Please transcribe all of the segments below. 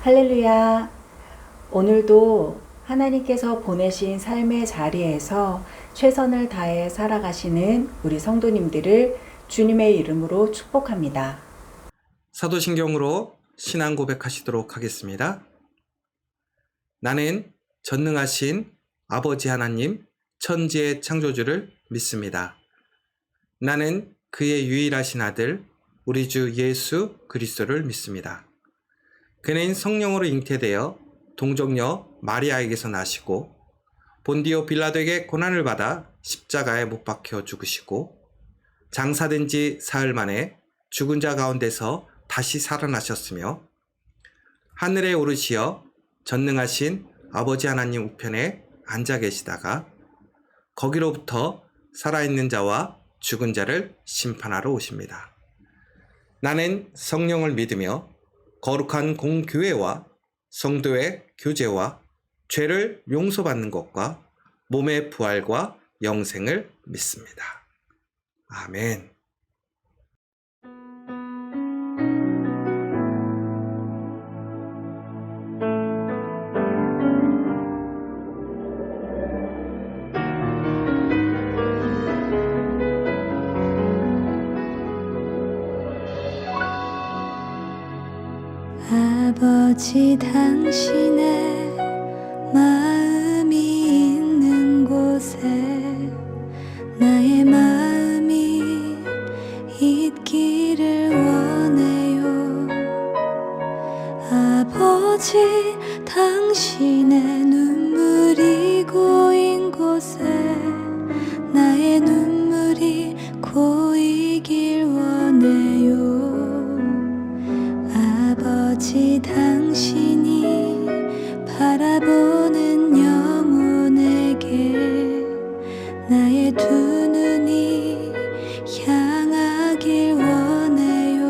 할렐루야. 오늘도 하나님께서 보내신 삶의 자리에서 최선을 다해 살아가시는 우리 성도님들을 주님의 이름으로 축복합니다. 사도신경으로 신앙 고백하시도록 하겠습니다. 나는 전능하신 아버지 하나님, 천지의 창조주를 믿습니다. 나는 그의 유일하신 아들, 우리 주 예수 그리스도를 믿습니다. 그는 성령으로 잉태되어 동정녀 마리아에게서 나시고 본디오 빌라도에게 고난을 받아 십자가에 못 박혀 죽으시고 장사된 지 사흘 만에 죽은 자 가운데서 다시 살아나셨으며 하늘에 오르시어 전능하신 아버지 하나님 우편에 앉아 계시다가 거기로부터 살아있는 자와 죽은 자를 심판하러 오십니다. 나는 성령을 믿으며 거룩한 공교회와 성도의 교제와 죄를 용서받는 것과 몸의 부활과 영생을 믿습니다. 아멘. 아버지 당신의 마음이 있는 곳에 나의 마음이 있기를 원해요. 아버지 당신의 눈물이 고인 곳에 나의 눈물이 고이길 원해요. 아버지 당신이 바라보는 영혼에게 나의 두 눈이 향하길 원해요.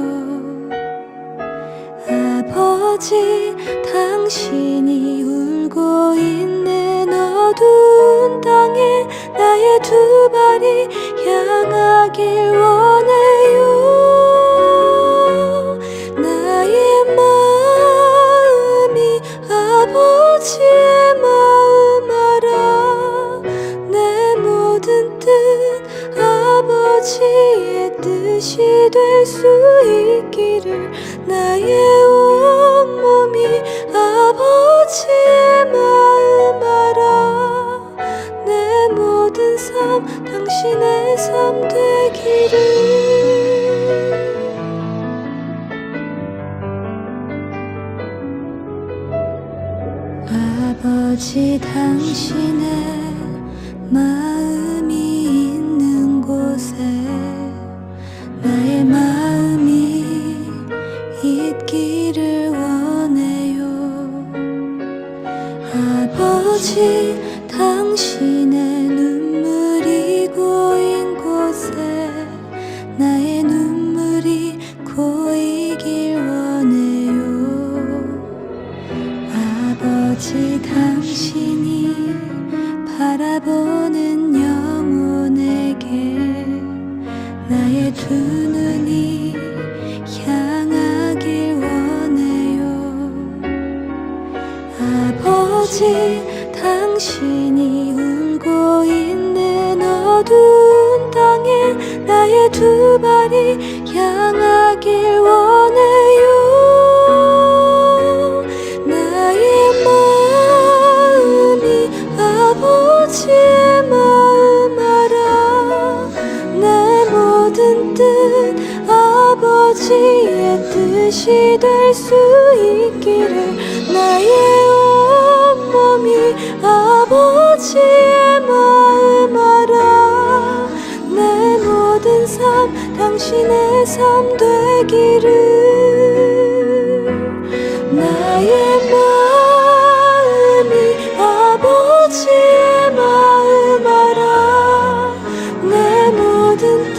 아버지 당신이 울고 있는 어두운 땅에 나의 두 발이 향하길 원해요. 아버지의 마음 알아. 내 모든 뜻 아버지의 뜻이 될 수 있기를 나의 온몸이 아버지의 마음 알아. 내 모든 삶 당신의 삶 되기를. 아버지 당신의 마음이 있는 곳에 나의 마음이 있기를 원해요. 아버지 당신의 눈물이 고인 곳에 나의 눈물이 고이길 원해요. 아버지 당신이 바라보는 영혼에게 나의 두 눈이 향하길 원해요. 아버지 당신이 울고 있는 어두운 땅에 나의 두 발이 향하길 원해요. 아버지의 마음 알아. 내 모든 뜻 아버지의 뜻이 될 수 있기를 나의 온몸이 아버지의 마음 알아. 내 모든 삶 당신의 삶 되기를. 나의 마음이 아버지의 마음 알아. 내 모든 뜻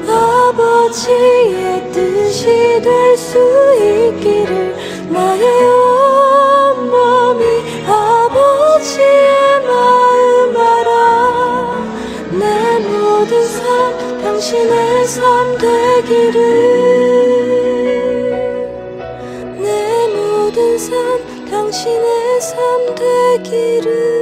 아버지의 뜻이 될 수 있기를 나의 온몸이 아버지의 마음 알아. 내 모든 삶 당신의 삶 되기를. 내 모든 당신의 삶 되기를.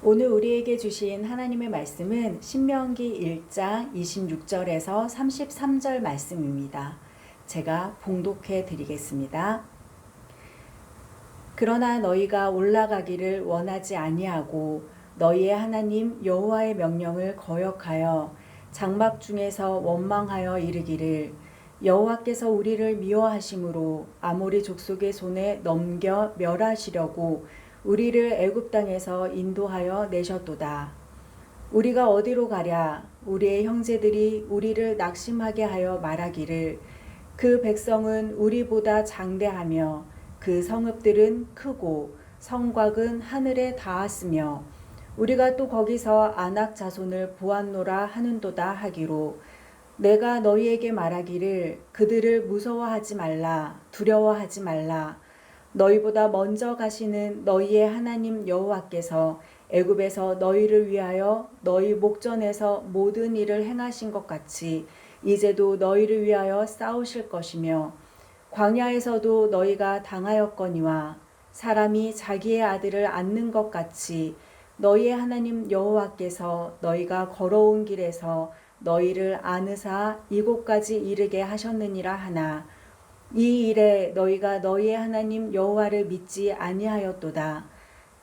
오늘 우리에게 주신 하나님의 말씀은 신명기 1장 26절에서 33절 말씀입니다. 제가 봉독해 드리겠습니다. 그러나 너희가 올라가기를 원하지 아니하고 너희의 하나님 여호와의 명령을 거역하여 장막 중에서 원망하여 이르기를 여호와께서 우리를 미워하심으로 아모리 족속의 손에 넘겨 멸하시려고 우리를 애굽 땅에서 인도하여 내셨도다. 우리가 어디로 가랴? 우리의 형제들이 우리를 낙심하게 하여 말하기를 그 백성은 우리보다 장대하며 그 성읍들은 크고 성곽은 하늘에 닿았으며 우리가 또 거기서 아낙 자손을 보았노라 하는도다 하기로 내가 너희에게 말하기를 그들을 무서워하지 말라 두려워하지 말라 너희보다 먼저 가시는 너희의 하나님 여호와께서 애굽에서 너희를 위하여 너희 목전에서 모든 일을 행하신 것 같이 이제도 너희를 위하여 싸우실 것이며 광야에서도 너희가 당하였거니와 사람이 자기의 아들을 안는 것 같이 너희의 하나님 여호와께서 너희가 걸어온 길에서 너희를 안으사 이곳까지 이르게 하셨느니라 하나 이 일에 너희가 너희의 하나님 여호와를 믿지 아니하였도다.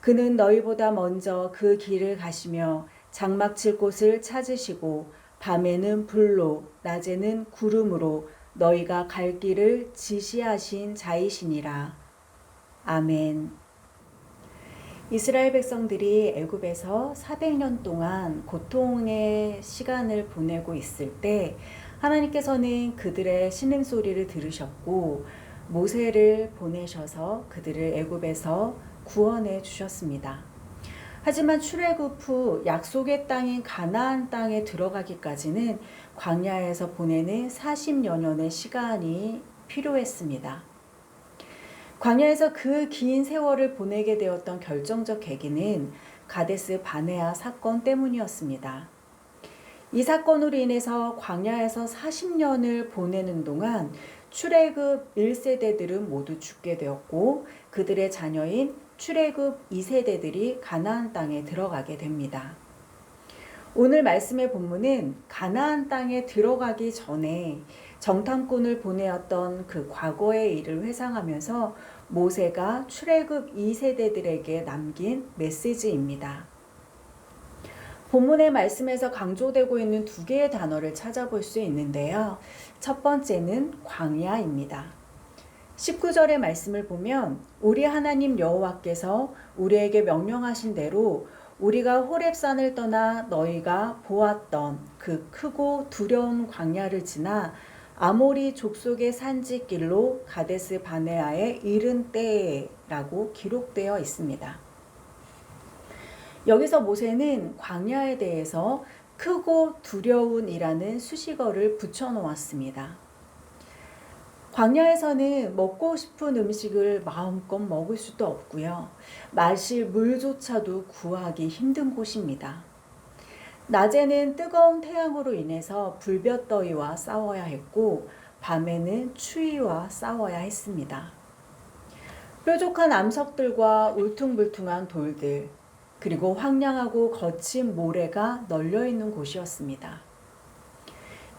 그는 너희보다 먼저 그 길을 가시며 장막 칠 곳을 찾으시고 밤에는 불로 낮에는 구름으로 너희가 갈 길을 지시하신 자이시니라. 아멘. 이스라엘 백성들이 애굽에서 400년 동안 고통의 시간을 보내고 있을 때 하나님께서는 그들의 신음소리를 들으셨고 모세를 보내셔서 그들을 애굽에서 구원해 주셨습니다. 하지만 출애굽 후 약속의 땅인 가나안 땅에 들어가기까지는 광야에서 보내는 40여 년의 시간이 필요했습니다. 광야에서 그 긴 세월을 보내게 되었던 결정적 계기는 가데스 바네아 사건 때문이었습니다. 이 사건으로 인해서 광야에서 40년을 보내는 동안 출애굽 1세대들은 모두 죽게 되었고 그들의 자녀인 출애굽 2세대들이 가나안 땅에 들어가게 됩니다. 오늘 말씀의 본문은 가나안 땅에 들어가기 전에 정탐꾼을 보내었던 그 과거의 일을 회상하면서 모세가 출애굽 2세대들에게 남긴 메시지입니다. 본문의 말씀에서 강조되고 있는 두 개의 단어를 찾아볼 수 있는데요. 첫 번째는 광야입니다. 19절의 말씀을 보면 우리 하나님 여호와께서 우리에게 명령하신 대로 우리가 호렙산을 떠나 너희가 보았던 그 크고 두려운 광야를 지나 아모리 족속의 산지길로 가데스 바네아에 이른 때라고 기록되어 있습니다. 여기서 모세는 광야에 대해서 크고 두려운이라는 수식어를 붙여놓았습니다. 광야에서는 먹고 싶은 음식을 마음껏 먹을 수도 없고요. 마실 물조차도 구하기 힘든 곳입니다. 낮에는 뜨거운 태양으로 인해서 불볕더위와 싸워야 했고 밤에는 추위와 싸워야 했습니다. 뾰족한 암석들과 울퉁불퉁한 돌들 그리고 황량하고 거친 모래가 널려있는 곳이었습니다.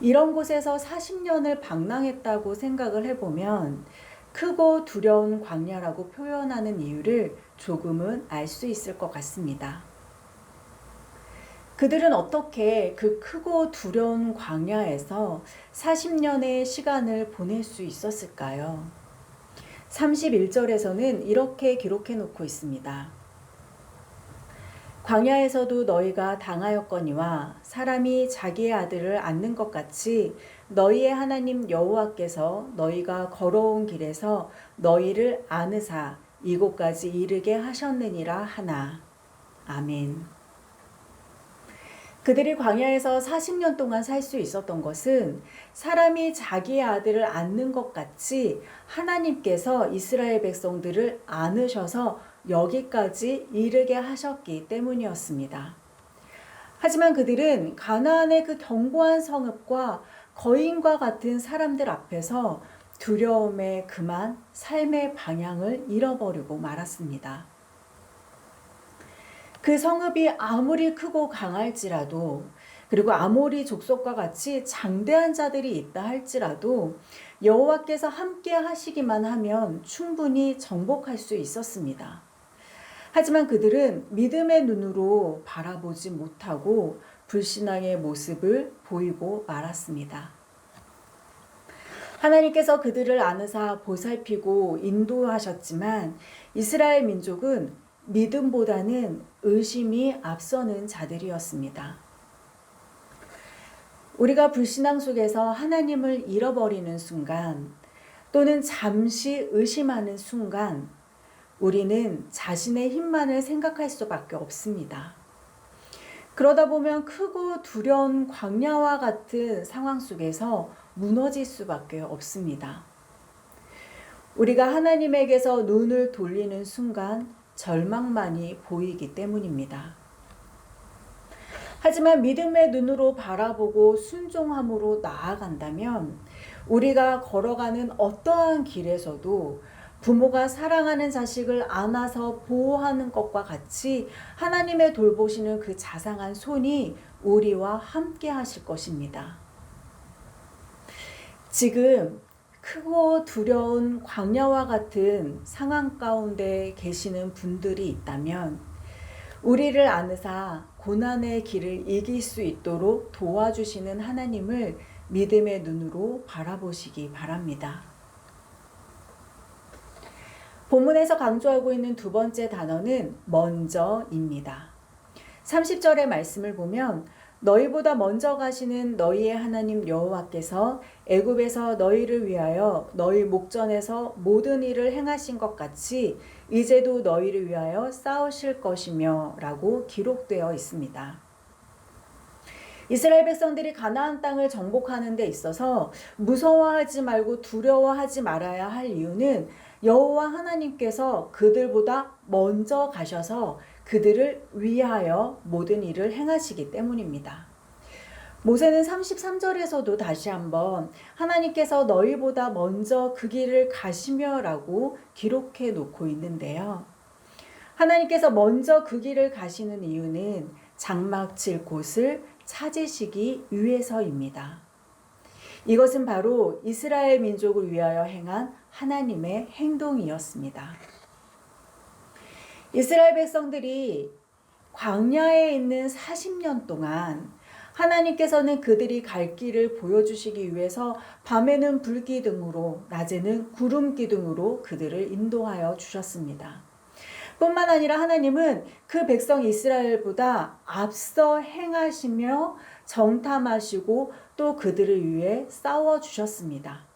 이런 곳에서 40년을 방랑했다고 생각을 해보면 크고 두려운 광야라고 표현하는 이유를 조금은 알 수 있을 것 같습니다. 그들은 어떻게 그 크고 두려운 광야에서 40년의 시간을 보낼 수 있었을까요? 31절에서는 이렇게 기록해 놓고 있습니다. 광야에서도 너희가 당하였거니와 사람이 자기의 아들을 안는 것 같이 너희의 하나님 여호와께서 너희가 걸어온 길에서 너희를 안으사 이곳까지 이르게 하셨느니라 하나. 아멘. 그들이 광야에서 40년 동안 살 수 있었던 것은 사람이 자기의 아들을 안는 것 같이 하나님께서 이스라엘 백성들을 안으셔서 여기까지 이르게 하셨기 때문이었습니다. 하지만 그들은 가나안의 그 견고한 성읍과 거인과 같은 사람들 앞에서 두려움에 그만 삶의 방향을 잃어버리고 말았습니다. 그 성읍이 아무리 크고 강할지라도, 그리고 아모리 족속과 같이 장대한 자들이 있다 할지라도 여호와께서 함께 하시기만 하면 충분히 정복할 수 있었습니다. 하지만 그들은 믿음의 눈으로 바라보지 못하고 불신앙의 모습을 보이고 말았습니다. 하나님께서 그들을 아느사 보살피고 인도하셨지만 이스라엘 민족은 믿음보다는 의심이 앞서는 자들이었습니다. 우리가 불신앙 속에서 하나님을 잃어버리는 순간, 또는 잠시 의심하는 순간, 우리는 자신의 힘만을 생각할 수밖에 없습니다. 그러다 보면 크고 두려운 광야와 같은 상황 속에서 무너질 수밖에 없습니다. 우리가 하나님에게서 눈을 돌리는 순간 절망만이 보이기 때문입니다. 하지만 믿음의 눈으로 바라보고 순종함으로 나아간다면 우리가 걸어가는 어떠한 길에서도 부모가 사랑하는 자식을 안아서 보호하는 것과 같이 하나님의 돌보시는 그 자상한 손이 우리와 함께 하실 것입니다. 지금 크고 두려운 광야와 같은 상황 가운데 계시는 분들이 있다면 우리를 안으사 고난의 길을 이길 수 있도록 도와주시는 하나님을 믿음의 눈으로 바라보시기 바랍니다. 본문에서 강조하고 있는 두 번째 단어는 먼저입니다. 30절의 말씀을 보면 너희보다 먼저 가시는 너희의 하나님 여호와께서 애굽에서 너희를 위하여 너희 목전에서 모든 일을 행하신 것 같이 이제도 너희를 위하여 싸우실 것이며 라고 기록되어 있습니다. 이스라엘 백성들이 가나안 땅을 정복하는 데 있어서 무서워하지 말고 두려워하지 말아야 할 이유는 여호와 하나님께서 그들보다 먼저 가셔서 그들을 위하여 모든 일을 행하시기 때문입니다. 모세는 33절에서도 다시 한번 하나님께서 너희보다 먼저 그 길을 가시며 라고 기록해 놓고 있는데요. 하나님께서 먼저 그 길을 가시는 이유는 장막 칠 곳을 찾으시기 위해서입니다. 이것은 바로 이스라엘 민족을 위하여 행한 하나님의 행동이었습니다. 이스라엘 백성들이 광야에 있는 40년 동안 하나님께서는 그들이 갈 길을 보여주시기 위해서 밤에는 불기둥으로 낮에는 구름기둥으로 그들을 인도하여 주셨습니다. 뿐만 아니라 하나님은 그 백성 이스라엘보다 앞서 행하시며 정탐하시고 또 그들을 위해 싸워주셨습니다.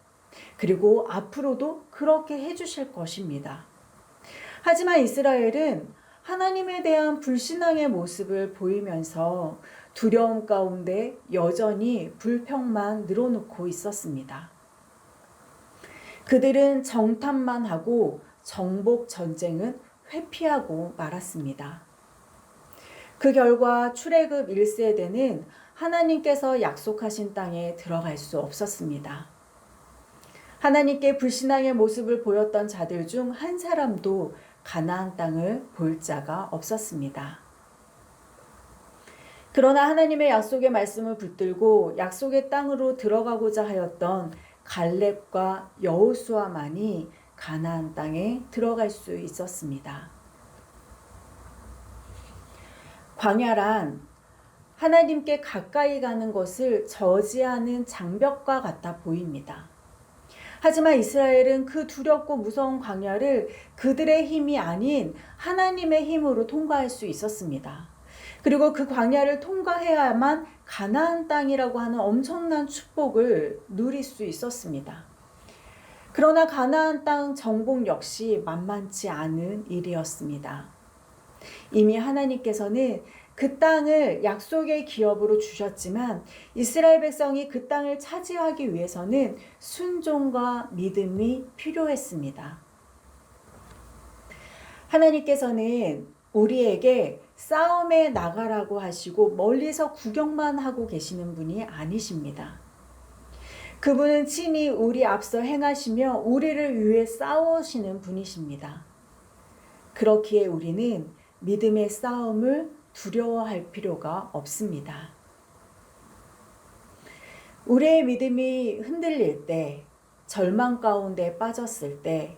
그리고 앞으로도 그렇게 해주실 것입니다. 하지만 이스라엘은 하나님에 대한 불신앙의 모습을 보이면서 두려움 가운데 여전히 불평만 늘어놓고 있었습니다. 그들은 정탐만 하고 정복 전쟁은 회피하고 말았습니다. 그 결과 출애굽 1세대는 하나님께서 약속하신 땅에 들어갈 수 없었습니다. 하나님께 불신앙의 모습을 보였던 자들 중 한 사람도 가나안 땅을 볼 자가 없었습니다. 그러나 하나님의 약속의 말씀을 붙들고 약속의 땅으로 들어가고자 하였던 갈렙과 여호수아만이 가나안 땅에 들어갈 수 있었습니다. 광야란 하나님께 가까이 가는 것을 저지하는 장벽과 같아 보입니다. 하지만 이스라엘은 그 두렵고 무서운 광야를 그들의 힘이 아닌 하나님의 힘으로 통과할 수 있었습니다. 그리고 그 광야를 통과해야만 가나안 땅이라고 하는 엄청난 축복을 누릴 수 있었습니다. 그러나 가나안 땅 정복 역시 만만치 않은 일이었습니다. 이미 하나님께서는 그 땅을 약속의 기업으로 주셨지만 이스라엘 백성이 그 땅을 차지하기 위해서는 순종과 믿음이 필요했습니다. 하나님께서는 우리에게 싸움에 나가라고 하시고 멀리서 구경만 하고 계시는 분이 아니십니다. 그분은 친히 우리 앞서 행하시며 우리를 위해 싸우시는 분이십니다. 그렇기에 우리는 믿음의 싸움을 두려워할 필요가 없습니다. 우리의 믿음이 흔들릴 때, 절망 가운데 빠졌을 때,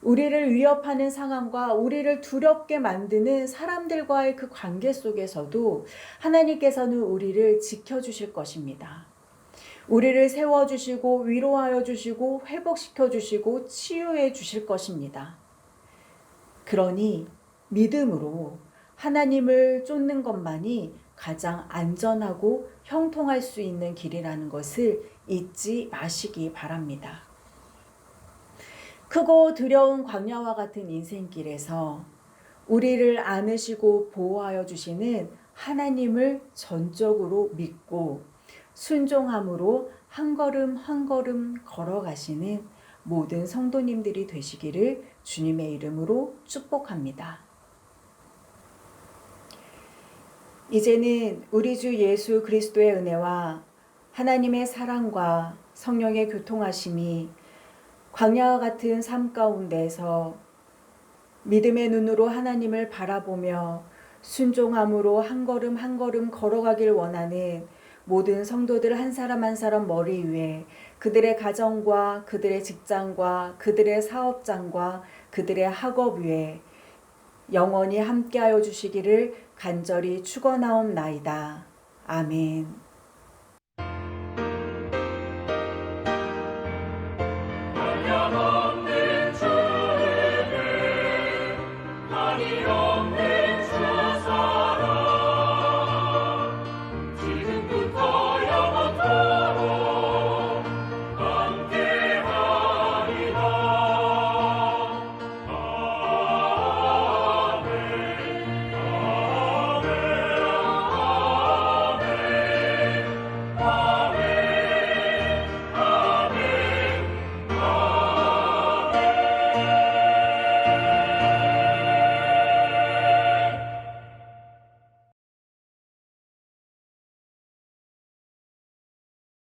우리를 위협하는 상황과 우리를 두렵게 만드는 사람들과의 그 관계 속에서도 하나님께서는 우리를 지켜주실 것입니다. 우리를 세워주시고 위로하여 주시고 회복시켜 주시고 치유해 주실 것입니다. 그러니 믿음으로 하나님을 쫓는 것만이 가장 안전하고 형통할 수 있는 길이라는 것을 잊지 마시기 바랍니다. 크고 두려운 광야와 같은 인생길에서 우리를 안으시고 보호하여 주시는 하나님을 전적으로 믿고 순종함으로 한 걸음 한 걸음 걸어가시는 모든 성도님들이 되시기를 주님의 이름으로 축복합니다. 이제는 우리 주 예수 그리스도의 은혜와 하나님의 사랑과 성령의 교통하심이 광야와 같은 삶 가운데서 믿음의 눈으로 하나님을 바라보며 순종함으로 한 걸음 한 걸음 걸어가길 원하는 모든 성도들 한 사람 한 사람 머리 위에 그들의 가정과 그들의 직장과 그들의 사업장과 그들의 학업 위에 영원히 함께하여 주시기를 간절히 축원하옵나이다. 아멘. 없는 주님을 아니요